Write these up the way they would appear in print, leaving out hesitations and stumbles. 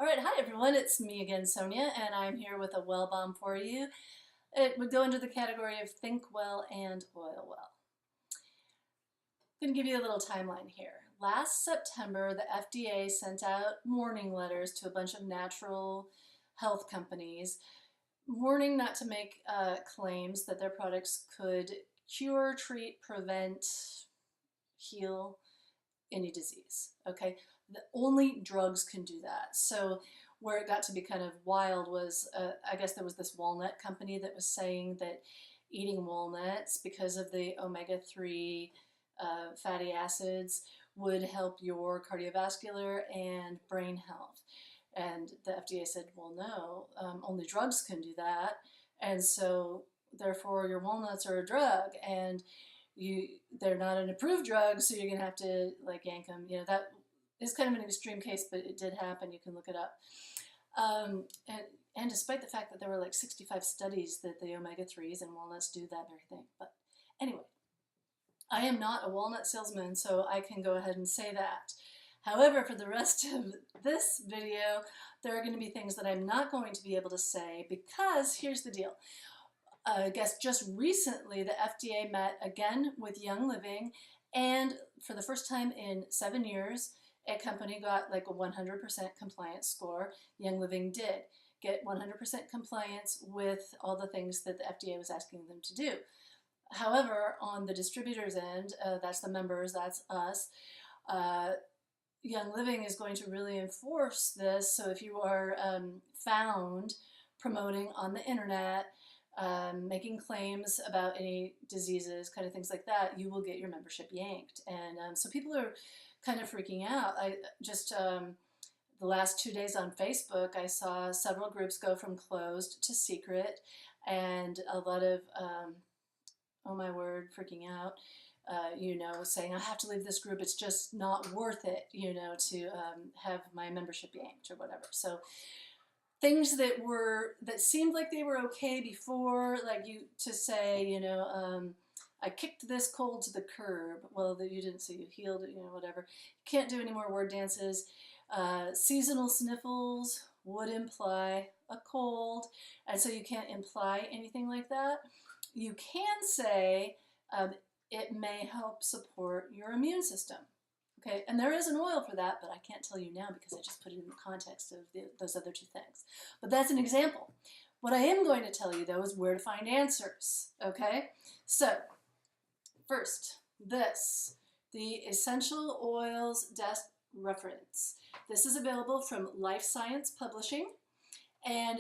All right, hi everyone, it's me again, Sonia, and I'm here with a well bomb for you. It would go into the category of think well and oil well. I'm going to give you a little timeline here. Last September, the FDA sent out warning letters to a bunch of natural health companies, warning not to make claims that their products could cure, treat, prevent, heal any disease. Okay, only drugs can do that. So where it got to be kind of wild was, I guess there was this walnut company that was saying that eating walnuts, because of the omega-3 fatty acids, would help your cardiovascular and brain health. And the FDA said, well, no, only drugs can do that. And so therefore your walnuts are a drug, and they're not an approved drug, so you're gonna have to like yank them. You know, that is kind of an extreme case, but it did happen. You can look it up. Um, and, and despite the fact that there were like 65 studies that the omega-3s and walnuts do that very thing. But anyway, I am not a walnut salesman, so I can go ahead and say that. However, for the rest of this video, there are going to be things that I'm not going to be able to say, because here's the deal. I guess just recently the FDA met again with Young Living, and for the first time in 7 years, a company got like a 100% compliance score. Young Living did get 100% compliance with all the things that the FDA was asking them to do. However, on the distributor's end, that's the members, that's us, Young Living is going to really enforce this. So if you are found promoting on the internet, making claims about any diseases, kind of things like that, you will get your membership yanked. And so people are kind of freaking out. I just, the last 2 days on Facebook, I saw several groups go from closed to secret, and a lot of, oh my word, freaking out. Saying I have to leave this group, it's just not worth it, to have my membership yanked or whatever. So things that seemed like they were okay before, like to say, I kicked this cold to the curb. Well, you didn't say you healed it, whatever. Can't do any more word dances. Seasonal sniffles would imply a cold, and so you can't imply anything like that. You can say it may help support your immune system. Okay, and there is an oil for that, but I can't tell you now because I just put it in the context of those other two things. But that's an example. What I am going to tell you, though, is where to find answers. Okay, so first, the Essential Oils Desk Reference. This is available from Life Science Publishing. And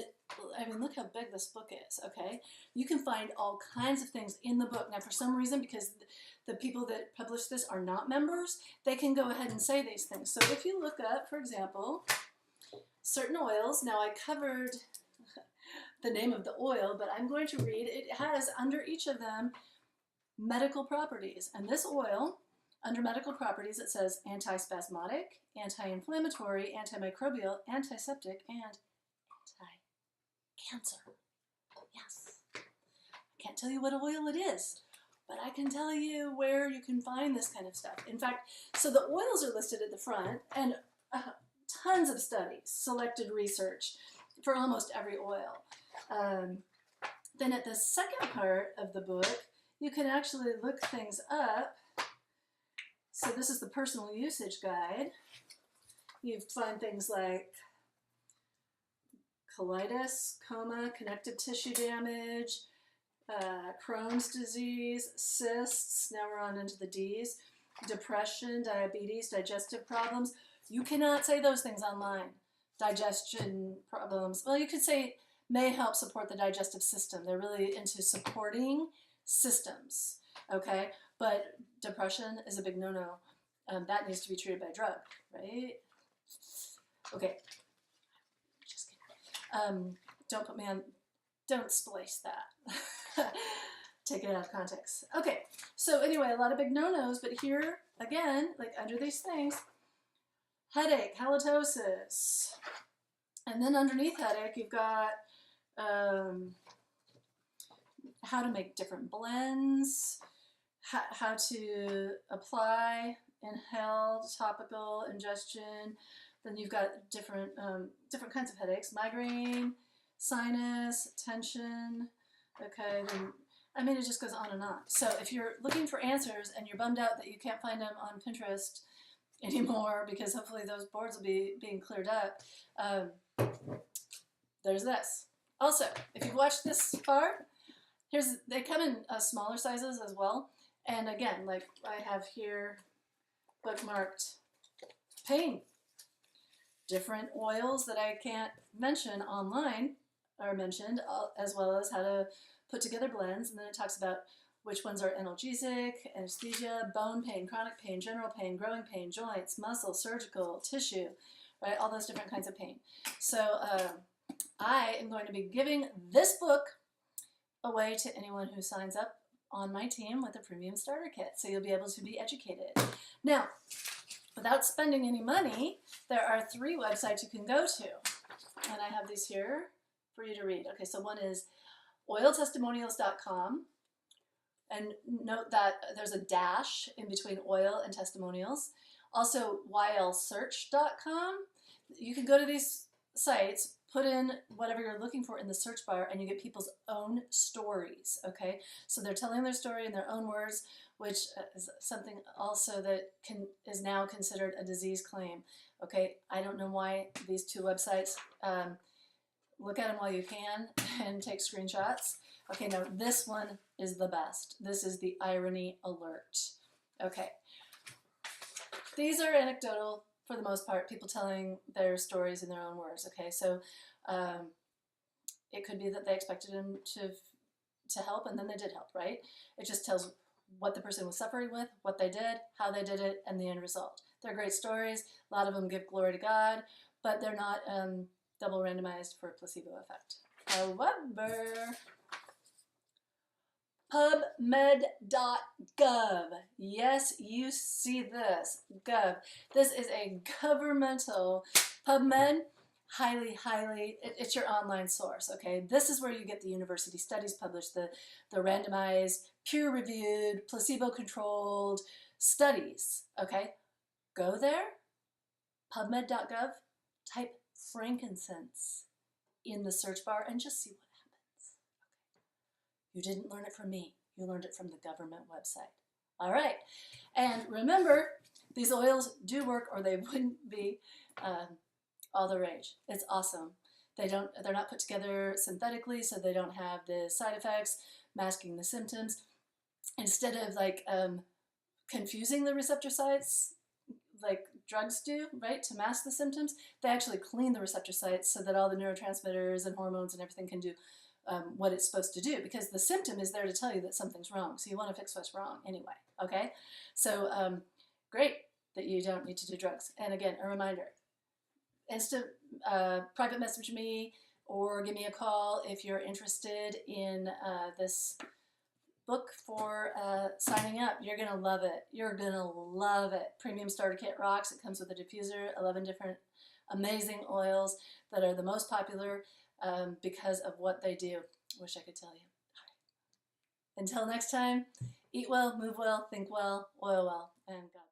I mean, look how big this book is, okay? You can find all kinds of things in the book. Now, for some reason, because the people that publish this are not members, they can go ahead and say these things. So if you look up, for example, certain oils, now I covered the name of the oil, but I'm going to read, it has under each of them medical properties. And this oil, under medical properties, it says antispasmodic, anti-inflammatory, antimicrobial, antiseptic, and anti-cancer. Yes. I can't tell you what oil it is, but I can tell you where you can find this kind of stuff. In fact, so the oils are listed at the front, and tons of studies, selected research for almost every oil. Then at the second part of the book, you can actually look things up. So this is the personal usage guide. You find things like colitis, coma, connective tissue damage, Crohn's disease, cysts, now we're on into the D's, depression, diabetes, digestive problems. You cannot say those things online. Digestion problems, well, you could say may help support the digestive system. They're really into supporting systems, okay? But depression is a big no-no. That needs to be treated by a drug, right? Okay. Just kidding. Don't put me on, don't splice that. Take it out of context. Okay, so anyway, a lot of big no-nos, but here, again, like under these things, headache, halitosis. And then underneath headache, you've got how to make different blends, how to apply inhaled, topical, ingestion. then you've got different kinds of headaches: migraine, sinus, tension. Okay, then I mean, it just goes on and on. So if you're looking for answers and you're bummed out that you can't find them on Pinterest anymore, because hopefully those boards will be being cleared up, there's this. Also, if you've watched this far, they come in smaller sizes as well. And again, like I have here bookmarked pain. Different oils that I can't mention online are mentioned, as well as how to put together blends. And then it talks about which ones are analgesic, anesthesia, bone pain, chronic pain, general pain, growing pain, joints, muscle, surgical, tissue, right? All those different kinds of pain. So I am going to be giving this book away to anyone who signs up on my team with a premium starter kit. So you'll be able to be educated. Now, without spending any money, there are 3 websites you can go to. And I have these here for you to read. Okay, so one is oiltestimonials.com. And note that there's a dash in between oil and testimonials. Also, ylsearch.com. You can go to these sites, put in whatever you're looking for in the search bar, and you get people's own stories, okay? So they're telling their story in their own words, which is something also that is now considered a disease claim, okay? I don't know why these 2 websites, look at them while you can and take screenshots. Okay, now this one is the best. This is the Irony Alert. Okay, these are anecdotal for the most part, people telling their stories in their own words. Okay, so it could be that they expected him to help, and then they did help, right? It just tells what the person was suffering with, what they did, how they did it, and the end result. They're great stories. A lot of them give glory to God, but they're not double randomized for placebo effect. However, PubMed.gov. Yes, you see this. Gov. This is a governmental PubMed. It's your online source, okay? This is where you get the university studies published, the randomized, peer-reviewed, placebo-controlled studies, okay? Go there, PubMed.gov, type frankincense in the search bar, and just see what happens. Okay. You didn't learn it from me. You learned it from the government website. All right. And remember, these oils do work, or they wouldn't be all the rage. It's awesome. They're not put together synthetically, so they don't have the side effects, masking the symptoms. Instead of like confusing the receptor sites like drugs do, right, to mask the symptoms, they actually clean the receptor sites so that all the neurotransmitters and hormones and everything can do what it's supposed to do, because the symptom is there to tell you that something's wrong. So you want to fix what's wrong anyway, okay? So great that you don't need to do drugs. And again, a reminder, private message me or give me a call if you're interested in this book for signing up. You're going to love it. You're going to love it. Premium Starter Kit rocks. It comes with a diffuser, 11 different amazing oils that are the most popular because of what they do. Wish I could tell you. All right. Until next time, eat well, move well, think well, oil well, and God.